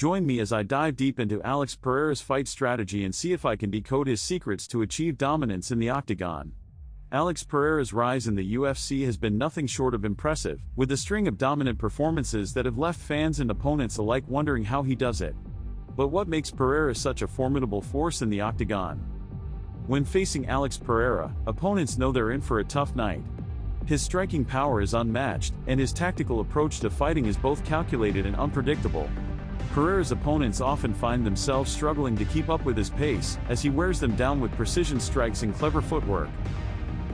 Join me as I dive deep into Alex Pereira's fight strategy and see if I can decode his secrets to achieve dominance in the octagon. Alex Pereira's rise in the UFC has been nothing short of impressive, with a string of dominant performances that have left fans and opponents alike wondering how he does it. But what makes Pereira such a formidable force in the octagon? When facing Alex Pereira, opponents know they're in for a tough night. His striking power is unmatched, and his tactical approach to fighting is both calculated and unpredictable. Pereira's opponents often find themselves struggling to keep up with his pace, as he wears them down with precision strikes and clever footwork.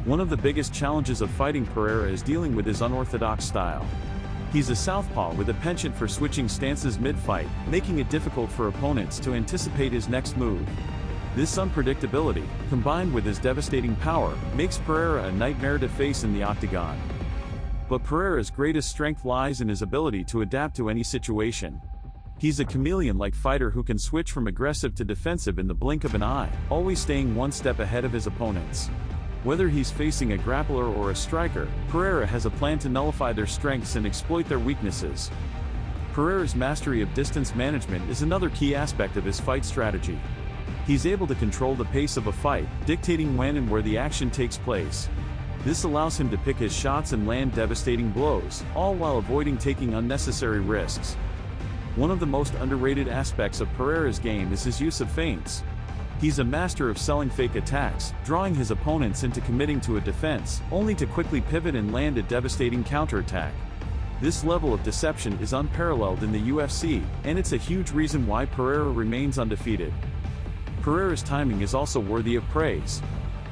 One of the biggest challenges of fighting Pereira is dealing with his unorthodox style. He's a southpaw with a penchant for switching stances mid-fight, making it difficult for opponents to anticipate his next move. This unpredictability, combined with his devastating power, makes Pereira a nightmare to face in the octagon. But Pereira's greatest strength lies in his ability to adapt to any situation. He's a chameleon-like fighter who can switch from aggressive to defensive in the blink of an eye, always staying one step ahead of his opponents. Whether he's facing a grappler or a striker, Pereira has a plan to nullify their strengths and exploit their weaknesses. Pereira's mastery of distance management is another key aspect of his fight strategy. He's able to control the pace of a fight, dictating when and where the action takes place. This allows him to pick his shots and land devastating blows, all while avoiding taking unnecessary risks. One of the most underrated aspects of Pereira's game is his use of feints. He's a master of selling fake attacks, drawing his opponents into committing to a defense, only to quickly pivot and land a devastating counterattack. This level of deception is unparalleled in the UFC, and it's a huge reason why Pereira remains undefeated. Pereira's timing is also worthy of praise.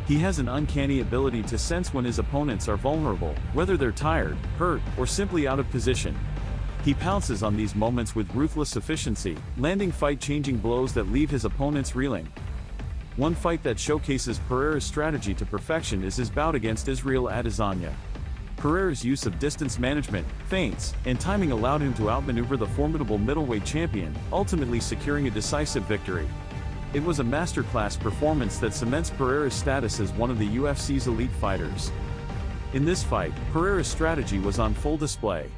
He has an uncanny ability to sense when his opponents are vulnerable, whether they're tired, hurt, or simply out of position. He pounces on these moments with ruthless efficiency, landing fight-changing blows that leave his opponents reeling. One fight that showcases Pereira's strategy to perfection is his bout against Israel Adesanya. Pereira's use of distance management, feints, and timing allowed him to outmaneuver the formidable middleweight champion, ultimately securing a decisive victory. It was a masterclass performance that cements Pereira's status as one of the UFC's elite fighters. In this fight, Pereira's strategy was on full display.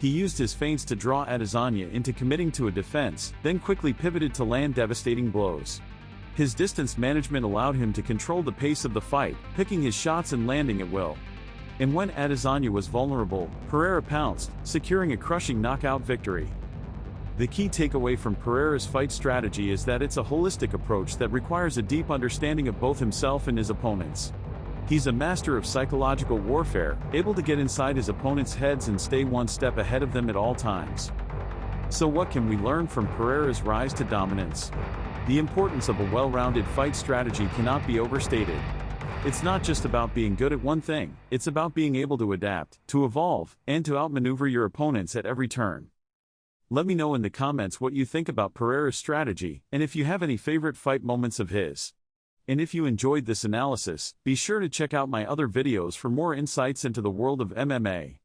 He used his feints to draw Adesanya into committing to a defense, then quickly pivoted to land devastating blows. His distance management allowed him to control the pace of the fight, picking his shots and landing at will. And when Adesanya was vulnerable, Pereira pounced, securing a crushing knockout victory. The key takeaway from Pereira's fight strategy is that it's a holistic approach that requires a deep understanding of both himself and his opponents. He's a master of psychological warfare, able to get inside his opponents' heads and stay one step ahead of them at all times. So what can we learn from Pereira's rise to dominance? The importance of a well-rounded fight strategy cannot be overstated. It's not just about being good at one thing, it's about being able to adapt, to evolve, and to outmaneuver your opponents at every turn. Let me know in the comments what you think about Pereira's strategy, and if you have any favorite fight moments of his. And if you enjoyed this analysis, be sure to check out my other videos for more insights into the world of MMA.